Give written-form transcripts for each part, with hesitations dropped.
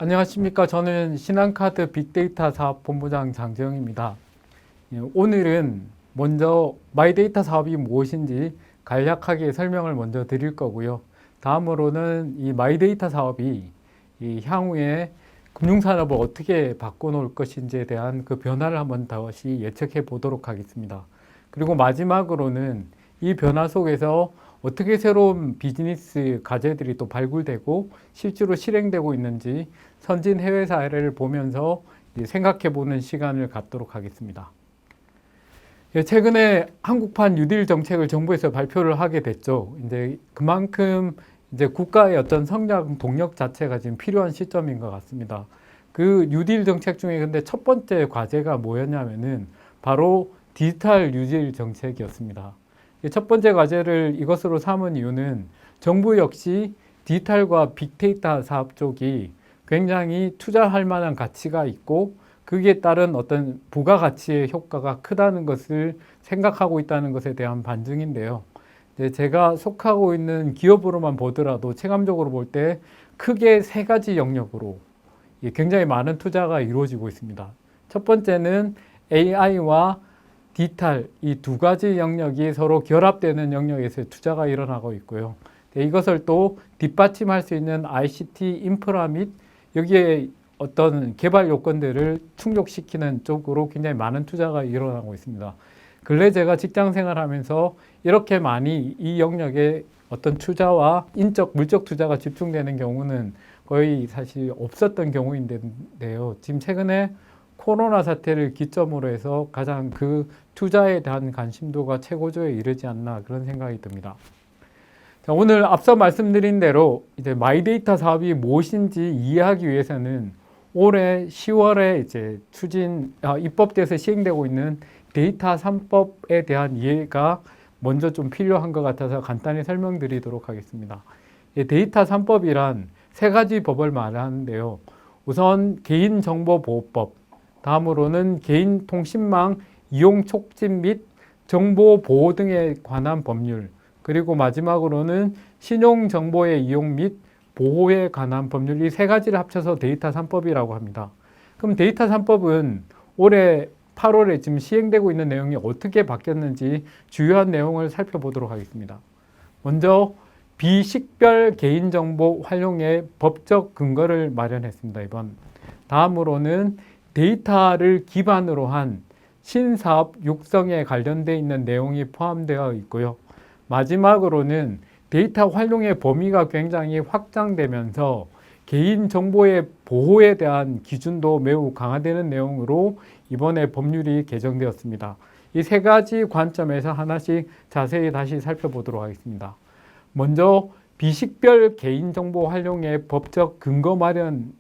안녕하십니까. 저는 신한카드 빅데이터 사업 본부장 장재영입니다. 오늘은 먼저 마이데이터 사업이 무엇인지 간략하게 설명을 먼저 드릴 거고요. 다음으로는 이 마이데이터 사업이 이 향후에 금융산업을 어떻게 바꿔놓을 것인지에 대한 그 변화를 한번 다시 예측해 보도록 하겠습니다. 그리고 마지막으로는 이 변화 속에서 어떻게 새로운 비즈니스 과제들이 또 발굴되고 실제로 실행되고 있는지 선진 해외 사례를 보면서 생각해 보는 시간을 갖도록 하겠습니다. 최근에 한국판 뉴딜 정책을 정부에서 발표를 하게 됐죠. 이제 그만큼 이제 국가의 어떤 성장 동력 자체가 지금 필요한 시점인 것 같습니다. 그 뉴딜 정책 중에 근데 첫 번째 과제가 뭐였냐면은 바로 디지털 뉴딜 정책이었습니다. 첫 번째 과제를 이것으로 삼은 이유는 정부 역시 디지털과 빅데이터 사업 쪽이 굉장히 투자할 만한 가치가 있고 거기에 따른 어떤 부가가치의 효과가 크다는 것을 생각하고 있다는 것에 대한 반증인데요. 제가 속하고 있는 기업으로만 보더라도 체감적으로 볼 때 크게 세 가지 영역으로 굉장히 많은 투자가 이루어지고 있습니다. 첫 번째는 AI와 디지털 이 두 가지 영역이 서로 결합되는 영역에서 투자가 일어나고 있고요. 이것을 또 뒷받침할 수 있는 ICT 인프라 및 여기에 어떤 개발 요건들을 충족시키는 쪽으로 굉장히 많은 투자가 일어나고 있습니다. 근래 제가 직장 생활하면서 이렇게 많이 이 영역에 어떤 투자와 인적, 물적 투자가 집중되는 경우는 거의 사실 없었던 경우인데요. 지금 최근에 코로나 사태를 기점으로 해서 가장 그 투자에 대한 관심도가 최고조에 이르지 않나 그런 생각이 듭니다. 자, 오늘 앞서 말씀드린 대로 이제 마이데이터 사업이 무엇인지 이해하기 위해서는 올해 10월에 이제 입법돼서 시행되고 있는 데이터 3법에 대한 이해가 먼저 좀 필요한 것 같아서 간단히 설명드리도록 하겠습니다. 데이터 3법이란 세 가지 법을 말하는데요. 우선 개인정보보호법, 다음으로는 개인통신망 이용 촉진 및 정보 보호 등에 관한 법률, 그리고 마지막으로는 신용정보의 이용 및 보호에 관한 법률, 이 세 가지를 합쳐서 데이터 3법이라고 합니다. 그럼 데이터 3법은 올해 8월에 지금 시행되고 있는 내용이 어떻게 바뀌었는지 주요한 내용을 살펴보도록 하겠습니다. 먼저 비식별 개인정보 활용의 법적 근거를 마련했습니다. 이번 다음으로는 데이터를 기반으로 한 신사업 육성에 관련되어 있는 내용이 포함되어 있고요. 마지막으로는 데이터 활용의 범위가 굉장히 확장되면서 개인정보의 보호에 대한 기준도 매우 강화되는 내용으로 이번에 법률이 개정되었습니다. 이 세 가지 관점에서 하나씩 자세히 다시 살펴보도록 하겠습니다. 먼저 비식별 개인정보 활용의 법적 근거 마련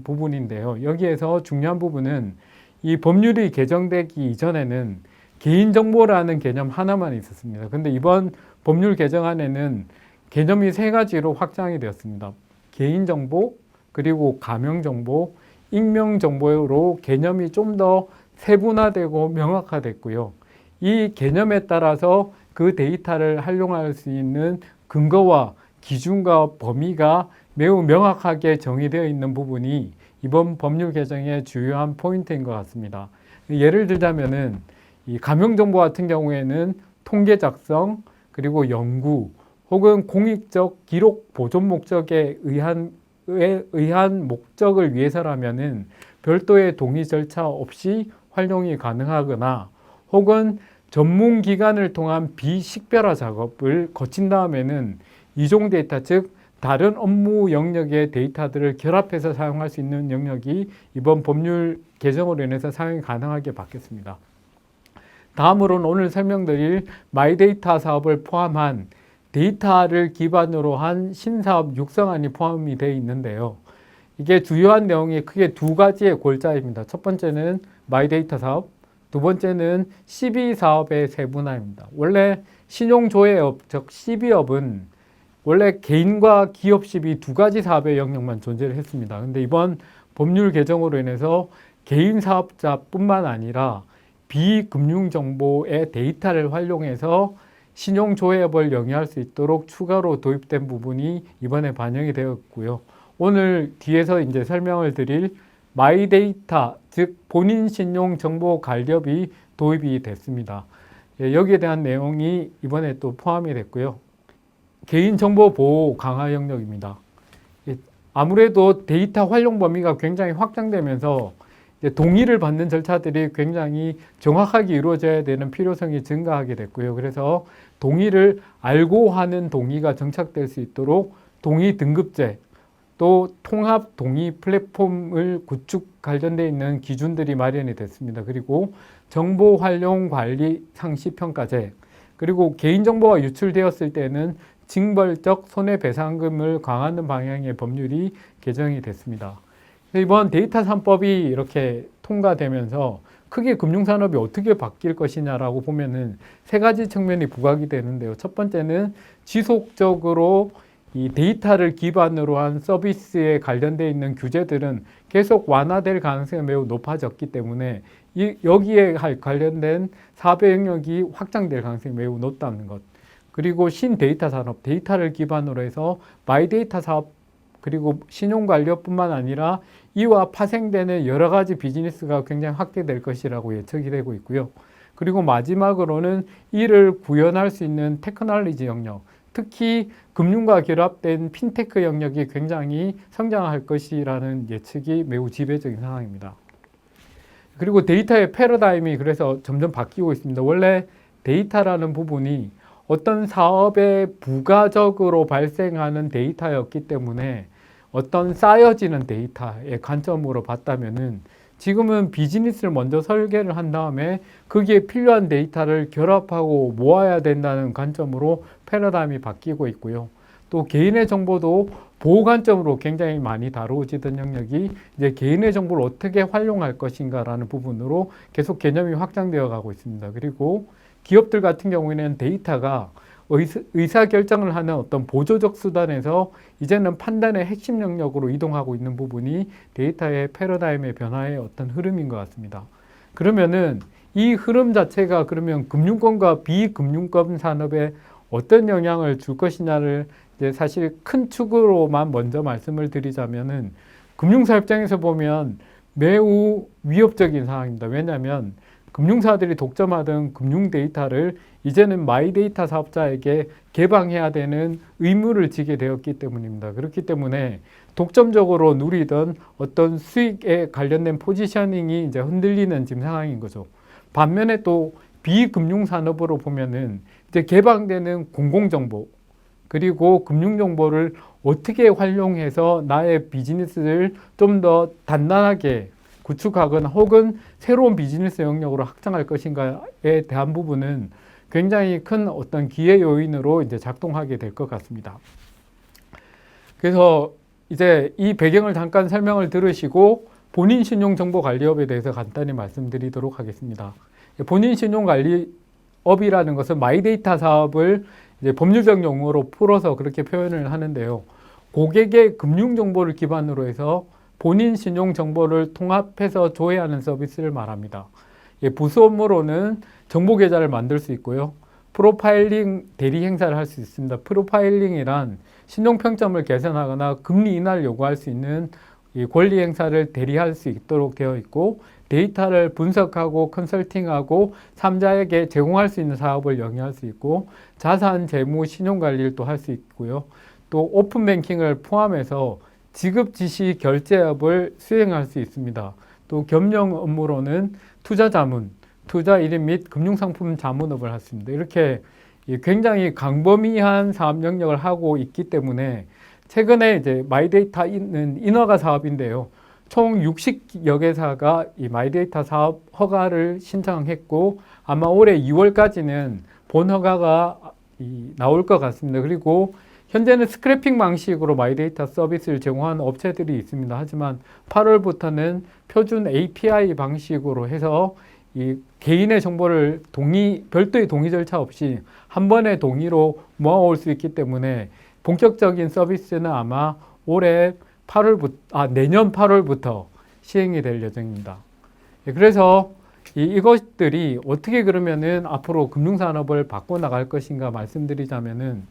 부분인데요. 여기에서 중요한 부분은 이 법률이 개정되기 이전에는 개인정보라는 개념 하나만 있었습니다. 근데 이번 법률 개정안에는 개념이 세 가지로 확장이 되었습니다. 개인정보, 그리고 가명정보, 익명정보로 개념이 좀 더 세분화되고 명확화됐고요. 이 개념에 따라서 그 데이터를 활용할 수 있는 근거와 기준과 범위가 매우 명확하게 정의되어 있는 부분이 이번 법률 개정의 주요한 포인트인 것 같습니다. 예를 들자면은 이 가명정보 같은 경우에는 통계 작성, 그리고 연구, 혹은 공익적 기록 보존 목적에 의한 목적을 위해서라면은 별도의 동의 절차 없이 활용이 가능하거나 혹은 전문 기관을 통한 비식별화 작업을 거친 다음에는 이종 데이터, 즉 다른 업무 영역의 데이터들을 결합해서 사용할 수 있는 영역이 이번 법률 개정으로 인해서 사용이 가능하게 바뀌었습니다. 다음으로는 오늘 설명드릴 마이데이터 사업을 포함한 데이터를 기반으로 한 신사업 육성안이 포함이 되어 있는데요. 이게 주요한 내용이 크게 두 가지의 골자입니다. 첫 번째는 마이데이터 사업, 두 번째는 CB 사업의 세분화입니다. 원래 신용조회업, 즉 CB업은 원래 개인과 기업 CB 두 가지 사업의 영역만 존재를 했습니다. 근데 이번 법률 개정으로 인해서 개인 사업자뿐만 아니라 비금융정보의 데이터를 활용해서 신용조회업을 영위할 수 있도록 추가로 도입된 부분이 이번에 반영이 되었고요. 오늘 뒤에서 이제 설명을 드릴 마이데이터, 즉 본인 신용 정보 관리업이 도입이 됐습니다. 예, 여기에 대한 내용이 이번에 또 포함이 됐고요. 개인정보 보호 강화 영역입니다. 예, 아무래도 데이터 활용 범위가 굉장히 확장되면서 이제 동의를 받는 절차들이 굉장히 정확하게 이루어져야 되는 필요성이 증가하게 됐고요. 그래서 동의를 알고 하는 동의가 정착될 수 있도록 동의 등급제, 또 통합 동의 플랫폼을 구축 관련되어 있는 기준들이 마련이 됐습니다. 그리고 정보 활용 관리 상시 평가제, 그리고 개인정보가 유출되었을 때는 징벌적 손해배상금을 강화하는 방향의 법률이 개정이 됐습니다. 이번 데이터 3법이 이렇게 통과되면서 크게 금융산업이 어떻게 바뀔 것이냐라고 보면은 세 가지 측면이 부각이 되는데요. 첫 번째는 지속적으로 이 데이터를 기반으로 한 서비스에 관련되어 있는 규제들은 계속 완화될 가능성이 매우 높아졌기 때문에 여기에 관련된 사배 영역이 확장될 가능성이 매우 높다는 것. 그리고 신데이터 산업, 데이터를 기반으로 해서 마이데이터 사업, 그리고 신용관리업뿐만 아니라 이와 파생되는 여러 가지 비즈니스가 굉장히 확대될 것이라고 예측이 되고 있고요. 그리고 마지막으로는 이를 구현할 수 있는 테크놀로지 영역, 특히 금융과 결합된 핀테크 영역이 굉장히 성장할 것이라는 예측이 매우 지배적인 상황입니다. 그리고 데이터의 패러다임이 그래서 점점 바뀌고 있습니다. 원래 데이터라는 부분이 어떤 사업에 부가적으로 발생하는 데이터였기 때문에 어떤 쌓여지는 데이터의 관점으로 봤다면은 지금은 비즈니스를 먼저 설계를 한 다음에 거기에 필요한 데이터를 결합하고 모아야 된다는 관점으로 패러다임이 바뀌고 있고요. 또 개인의 정보도 보호 관점으로 굉장히 많이 다루어지던 영역이 이제 개인의 정보를 어떻게 활용할 것인가라는 부분으로 계속 개념이 확장되어 가고 있습니다. 그리고 기업들 같은 경우에는 데이터가 의사결정을 하는 어떤 보조적 수단에서 이제는 판단의 핵심 영역으로 이동하고 있는 부분이 데이터의 패러다임의 변화의 어떤 흐름인 것 같습니다. 그러면은 이 흐름 자체가 그러면 금융권과 비금융권 산업에 어떤 영향을 줄 것이냐를 이제 사실 큰 축으로만 먼저 말씀을 드리자면은 금융사 입장에서 보면 매우 위협적인 상황입니다. 왜냐하면 금융사들이 독점하던 금융 데이터를 이제는 마이데이터 사업자에게 개방해야 되는 의무를 지게 되었기 때문입니다. 그렇기 때문에 독점적으로 누리던 어떤 수익에 관련된 포지셔닝이 이제 흔들리는 지금 상황인 거죠. 반면에 또 비금융 산업으로 보면은 이제 개방되는 공공정보, 그리고 금융정보를 어떻게 활용해서 나의 비즈니스를 좀 더 단단하게 구축하거나 혹은 새로운 비즈니스 영역으로 확장할 것인가에 대한 부분은 굉장히 큰 어떤 기회 요인으로 이제 작동하게 될 것 같습니다. 그래서 이제 이 배경을 잠깐 설명을 들으시고 본인 신용 정보 관리업에 대해서 간단히 말씀드리도록 하겠습니다. 본인 신용 관리업이라는 것은 마이데이터 사업을 이제 법률적 용어로 풀어서 그렇게 표현을 하는데요. 고객의 금융 정보를 기반으로 해서 본인 신용 정보를 통합해서 조회하는 서비스를 말합니다. 부수 업무로는 정보 계좌를 만들 수 있고요. 프로파일링 대리 행사를 할 수 있습니다. 프로파일링이란 신용평점을 개선하거나 금리 인하를 요구할 수 있는 이 권리 행사를 대리할 수 있도록 되어 있고, 데이터를 분석하고 컨설팅하고 3자에게 제공할 수 있는 사업을 영위할 수 있고, 자산, 재무, 신용관리를 또 할 수 있고요. 또 오픈뱅킹을 포함해서 지급 지시 결제업을 수행할 수 있습니다. 또 겸용 업무로는 투자 자문, 투자 일임 및 금융상품 자문업을 할 수 있습니다. 이렇게 굉장히 광범위한 사업 영역을 하고 있기 때문에 최근에 이제 마이데이터는 인허가 사업인데요. 총 60여 개사가 이 마이데이터 사업 허가를 신청했고 아마 올해 2월까지는 본 허가가 나올 것 같습니다. 그리고 현재는 스크래핑 방식으로 마이데이터 서비스를 제공하는 업체들이 있습니다. 하지만 8월부터는 표준 API 방식으로 해서 이 개인의 정보를 별도의 동의 절차 없이 한 번의 동의로 모아올 수 있기 때문에 본격적인 서비스는 아마 내년 8월부터 시행이 될 예정입니다. 그래서 이것들이 어떻게 그러면은 앞으로 금융산업을 바꿔나갈 것인가 말씀드리자면은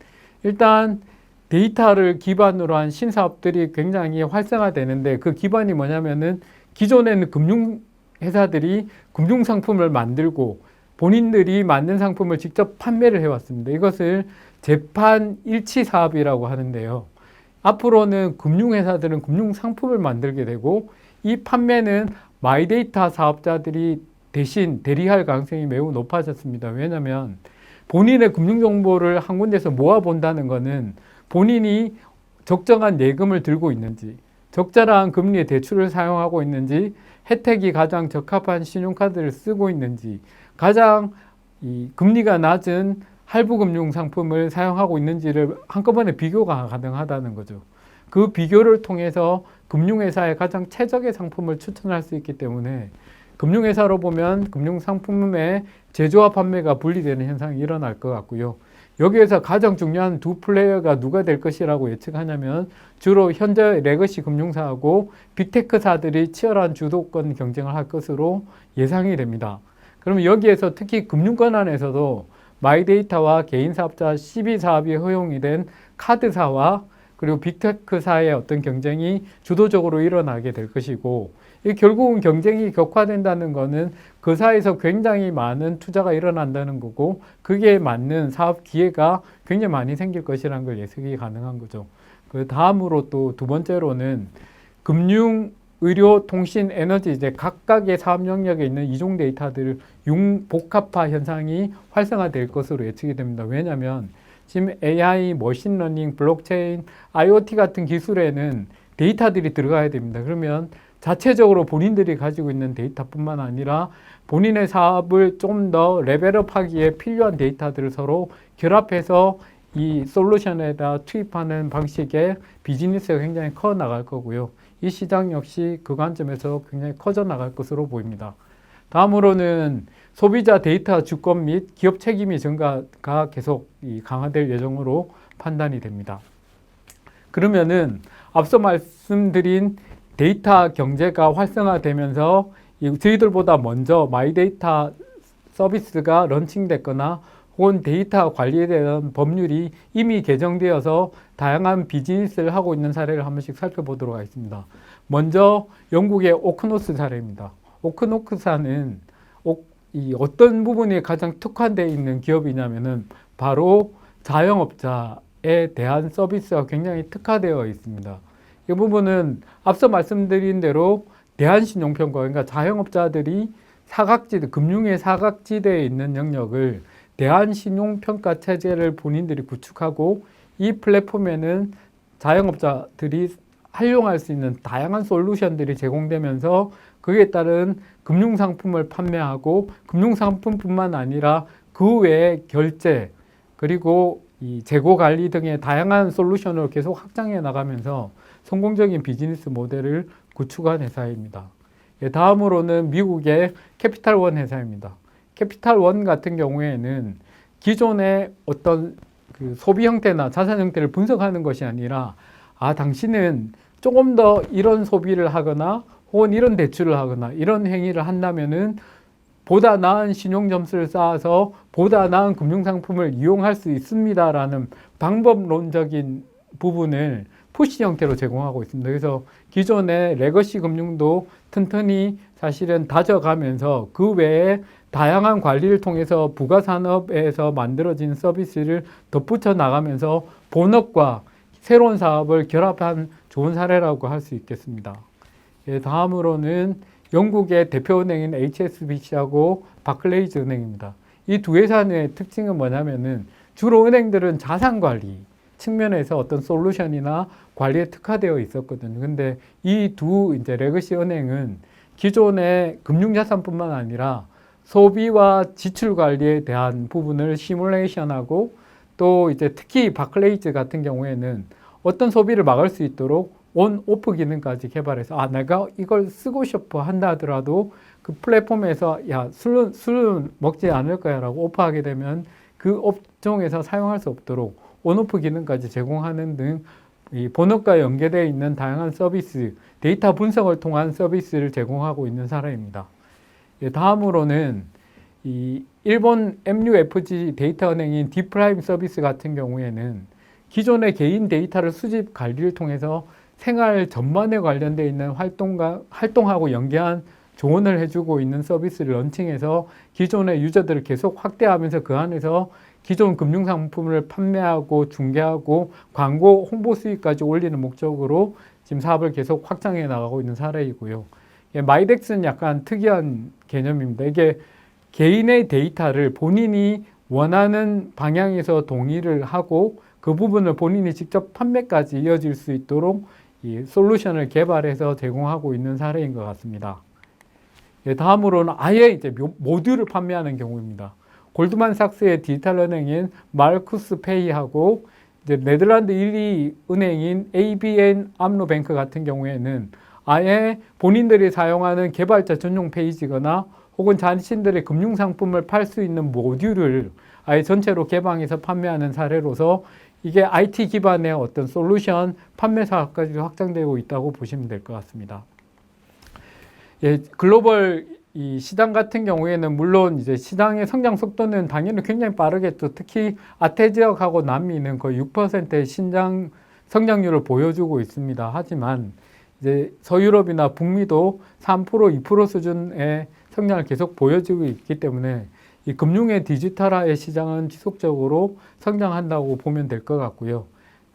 일단 데이터를 기반으로 한 신사업들이 굉장히 활성화되는데 그 기반이 뭐냐면은 기존에는 금융회사들이 금융상품을 만들고 본인들이 만든 상품을 직접 판매를 해왔습니다. 이것을 재판 일치 사업이라고 하는데요. 앞으로는 금융회사들은 금융상품을 만들게 되고 이 판매는 마이데이터 사업자들이 대신 대리할 가능성이 매우 높아졌습니다. 왜냐하면 본인의 금융정보를 한 군데서 모아본다는 것은 본인이 적정한 예금을 들고 있는지, 적절한 금리의 대출을 사용하고 있는지, 혜택이 가장 적합한 신용카드를 쓰고 있는지, 가장 이 금리가 낮은 할부금융 상품을 사용하고 있는지를 한꺼번에 비교가 가능하다는 거죠. 그 비교를 통해서 금융회사에 가장 최적의 상품을 추천할 수 있기 때문에 금융회사로 보면 금융상품의 제조와 판매가 분리되는 현상이 일어날 것 같고요. 여기에서 가장 중요한 두 플레이어가 누가 될 것이라고 예측하냐면 주로 현재 레거시 금융사하고 빅테크사들이 치열한 주도권 경쟁을 할 것으로 예상이 됩니다. 그러면 여기에서 특히 금융권안에서도 마이데이터와 개인사업자 CB사업이 허용이 된 카드사와 그리고 빅테크사의 어떤 경쟁이 주도적으로 일어나게 될 것이고 결국은 경쟁이 격화된다는 것은 그 사이에서 굉장히 많은 투자가 일어난다는 거고 그게 맞는 사업 기회가 굉장히 많이 생길 것이라는 걸 예측이 가능한 거죠. 그 다음으로 또 두 번째로는 금융, 의료, 통신, 에너지 이제 각각의 사업 영역에 있는 이종 데이터들 융복합화 현상이 활성화될 것으로 예측이 됩니다. 왜냐하면 지금 AI, 머신러닝, 블록체인, IoT 같은 기술에는 데이터들이 들어가야 됩니다. 그러면 자체적으로 본인들이 가지고 있는 데이터뿐만 아니라 본인의 사업을 좀 더 레벨업하기에 필요한 데이터들을 서로 결합해서 이 솔루션에다 투입하는 방식의 비즈니스가 굉장히 커 나갈 거고요. 이 시장 역시 그 관점에서 굉장히 커져 나갈 것으로 보입니다. 다음으로는 소비자 데이터 주권 및 기업 책임의 증가가 계속 강화될 예정으로 판단이 됩니다. 그러면은 앞서 말씀드린 데이터 경제가 활성화되면서 저희들보다 먼저 마이데이터 서비스가 런칭됐거나 혹은 데이터 관리에 대한 법률이 이미 개정되어서 다양한 비즈니스를 하고 있는 사례를 한 번씩 살펴보도록 하겠습니다. 먼저 영국의 오크노스 사례입니다. 오크노스사는 어떤 부분이 가장 특화되어 있는 기업이냐면은 바로 자영업자에 대한 서비스가 굉장히 특화되어 있습니다. 이 부분은 앞서 말씀드린 대로 대한신용평가, 그러니까 자영업자들이 금융의 사각지대에 있는 영역을 대한신용평가 체제를 본인들이 구축하고 이 플랫폼에는 자영업자들이 활용할 수 있는 다양한 솔루션들이 제공되면서 그에 따른 금융상품을 판매하고 금융상품뿐만 아니라 그 외에 결제 그리고 이 재고 관리 등의 다양한 솔루션을 계속 확장해 나가면서 성공적인 비즈니스 모델을 구축한 회사입니다. 다음으로는 미국의 캐피탈원 회사입니다. 캐피탈원 같은 경우에는 기존의 어떤 그 소비 형태나 자산 형태를 분석하는 것이 아니라 당신은 조금 더 이런 소비를 하거나 혹은 이런 대출을 하거나 이런 행위를 한다면은 보다 나은 신용 점수를 쌓아서 보다 나은 금융상품을 이용할 수 있습니다라는 방법론적인 부분을 푸시 형태로 제공하고 있습니다. 그래서 기존의 레거시 금융도 튼튼히 사실은 다져가면서 그 외에 다양한 관리를 통해서 부가산업에서 만들어진 서비스를 덧붙여 나가면서 본업과 새로운 사업을 결합한 좋은 사례라고 할 수 있겠습니다. 다음으로는 영국의 대표은행인 HSBC하고 바클레이즈 은행입니다. 이 두 회사의 특징은 뭐냐면은 주로 은행들은 자산관리 측면에서 어떤 솔루션이나 관리에 특화되어 있었거든요. 근데 이 두 이제 레거시 은행은 기존의 금융자산뿐만 아니라 소비와 지출 관리에 대한 부분을 시뮬레이션하고 또 이제 특히 바클레이즈 같은 경우에는 어떤 소비를 막을 수 있도록 온, 오프 기능까지 개발해서 내가 이걸 쓰고 싶어 한다 하더라도 그 플랫폼에서 술은 먹지 않을 거야 라고 오프하게 되면 그 업종에서 사용할 수 없도록 온오프 기능까지 제공하는 등 이 본업과 연계되어 있는 다양한 서비스, 데이터 분석을 통한 서비스를 제공하고 있는 사례입니다. 다음으로는 이 일본 MUFG 데이터 은행인 디프라임 서비스 같은 경우에는 기존의 개인 데이터를 수집 관리를 통해서 생활 전반에 관련되어 있는 활동하고 연계한 조언을 해주고 있는 서비스를 런칭해서 기존의 유저들을 계속 확대하면서 그 안에서 기존 금융상품을 판매하고 중개하고 광고 홍보 수익까지 올리는 목적으로 지금 사업을 계속 확장해 나가고 있는 사례이고요. 마이덱스는 약간 특이한 개념입니다. 이게 개인의 데이터를 본인이 원하는 방향에서 동의를 하고 그 부분을 본인이 직접 판매까지 이어질 수 있도록 이 솔루션을 개발해서 제공하고 있는 사례인 것 같습니다. 다음으로는 아예 이제 모듈을 판매하는 경우입니다. 골드만삭스의 디지털 은행인 마르쿠스 페이하고 이제 네덜란드 1위 은행인 ABN 암로뱅크 같은 경우에는 아예 본인들이 사용하는 개발자 전용 페이지거나 혹은 자신들의 금융상품을 팔 수 있는 모듈을 아예 전체로 개방해서 판매하는 사례로서 이게 IT 기반의 어떤 솔루션 판매 사업까지 확장되고 있다고 보시면 될 것 같습니다. 글로벌 이 시장 같은 경우에는 물론 이제 시장의 성장 속도는 당연히 굉장히 빠르겠죠. 특히 아태 지역하고 남미는 거의 6%의 성장률을 보여주고 있습니다. 하지만 이제 서유럽이나 북미도 3%, 2% 수준의 성장을 계속 보여주고 있기 때문에 이 금융의 디지털화의 시장은 지속적으로 성장한다고 보면 될 것 같고요.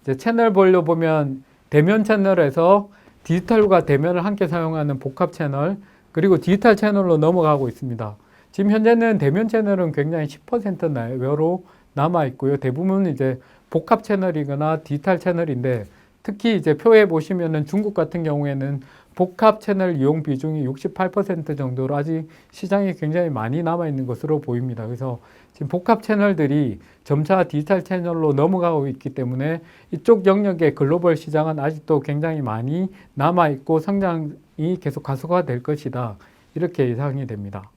이제 채널별로 보면 대면 채널에서 디지털과 대면을 함께 사용하는 복합 채널, 그리고 디지털 채널로 넘어가고 있습니다. 지금 현재는 대면 채널은 굉장히 10% 내외로 남아 있고요. 대부분 이제 복합 채널이거나 디지털 채널인데 특히 이제 표에 보시면은 중국 같은 경우에는 복합 채널 이용 비중이 68% 정도로 아직 시장이 굉장히 많이 남아 있는 것으로 보입니다. 그래서 지금 복합 채널들이 점차 디지털 채널로 넘어가고 있기 때문에 이쪽 영역의 글로벌 시장은 아직도 굉장히 많이 남아 있고 성장이 계속 가속화될 것이다. 이렇게 예상이 됩니다.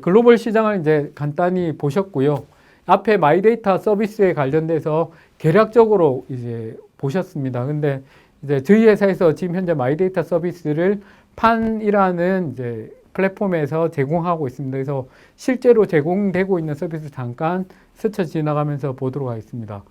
글로벌 시장을 이제 간단히 보셨고요. 앞에 마이데이터 서비스에 관련돼서 개략적으로 이제 보셨습니다. 근데 이제 저희 회사에서 지금 현재 마이데이터 서비스를 판이라는 이제 플랫폼에서 제공하고 있습니다. 그래서 실제로 제공되고 있는 서비스 잠깐 스쳐 지나가면서 보도록 하겠습니다.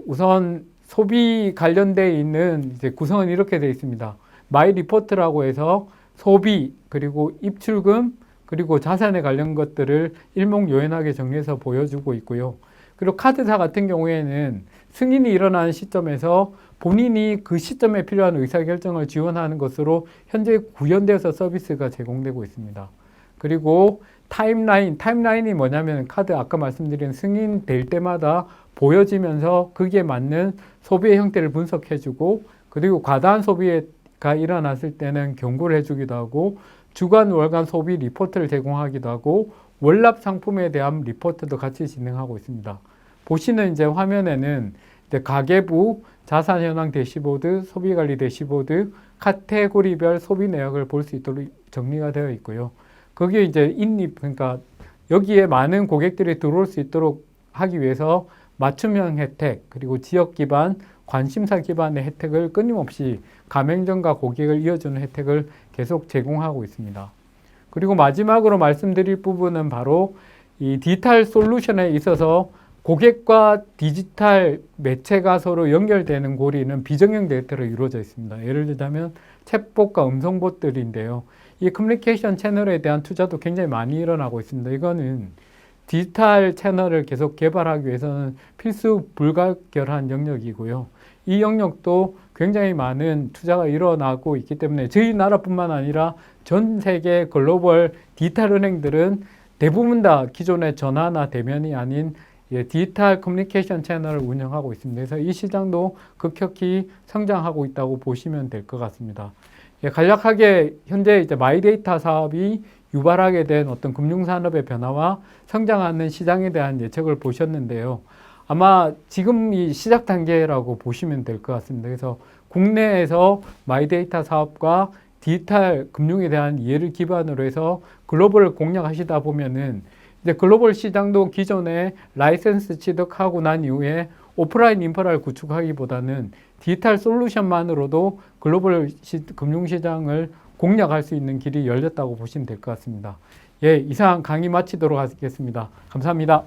우선 소비 관련되어 있는 이제 구성은 이렇게 되어 있습니다. 마이 리포트라고 해서 소비, 그리고 입출금, 그리고 자산에 관련 것들을 일목요연하게 정리해서 보여주고 있고요. 그리고 카드사 같은 경우에는 승인이 일어나는 시점에서 본인이 그 시점에 필요한 의사결정을 지원하는 것으로 현재 구현되어서 서비스가 제공되고 있습니다. 그리고 타임라인이 뭐냐면 카드 아까 말씀드린 승인될 때마다 보여지면서 거기에 맞는 소비의 형태를 분석해주고 그리고 과다한 소비가 일어났을 때는 경고를 해주기도 하고 주간, 월간 소비 리포트를 제공하기도 하고 월납 상품에 대한 리포트도 같이 진행하고 있습니다. 보시는 이제 화면에는 이제 가계부, 자산 현황 대시보드, 소비관리 대시보드, 카테고리별 소비 내역을 볼 수 있도록 정리가 되어 있고요. 거기에 이제 그러니까 여기에 많은 고객들이 들어올 수 있도록 하기 위해서 맞춤형 혜택, 그리고 지역 기반, 관심사 기반의 혜택을 끊임없이 가맹점과 고객을 이어주는 혜택을 계속 제공하고 있습니다. 그리고 마지막으로 말씀드릴 부분은 바로 이 디지털 솔루션에 있어서 고객과 디지털 매체가 서로 연결되는 고리는 비정형 데이터로 이루어져 있습니다. 예를 들자면 챗봇과 음성봇들인데요. 이 커뮤니케이션 채널에 대한 투자도 굉장히 많이 일어나고 있습니다. 이거는 디지털 채널을 계속 개발하기 위해서는 필수 불가결한 영역이고요. 이 영역도 굉장히 많은 투자가 일어나고 있기 때문에 저희 나라뿐만 아니라 전 세계 글로벌 디지털 은행들은 대부분 다 기존의 전화나 대면이 아닌 디지털 커뮤니케이션 채널을 운영하고 있습니다. 그래서 이 시장도 급격히 성장하고 있다고 보시면 될 것 같습니다. 간략하게 현재 이제 마이데이터 사업이 유발하게 된 어떤 금융산업의 변화와 성장하는 시장에 대한 예측을 보셨는데요. 아마 지금 이 시작 단계라고 보시면 될 것 같습니다. 그래서 국내에서 마이데이터 사업과 디지털 금융에 대한 이해를 기반으로 해서 글로벌을 공략하시다 보면은 이제 글로벌 시장도 기존에 라이센스 취득하고 난 이후에 오프라인 인프라를 구축하기보다는 디지털 솔루션만으로도 글로벌 금융시장을 공략할 수 있는 길이 열렸다고 보시면 될 것 같습니다. 이상 강의 마치도록 하겠습니다. 감사합니다.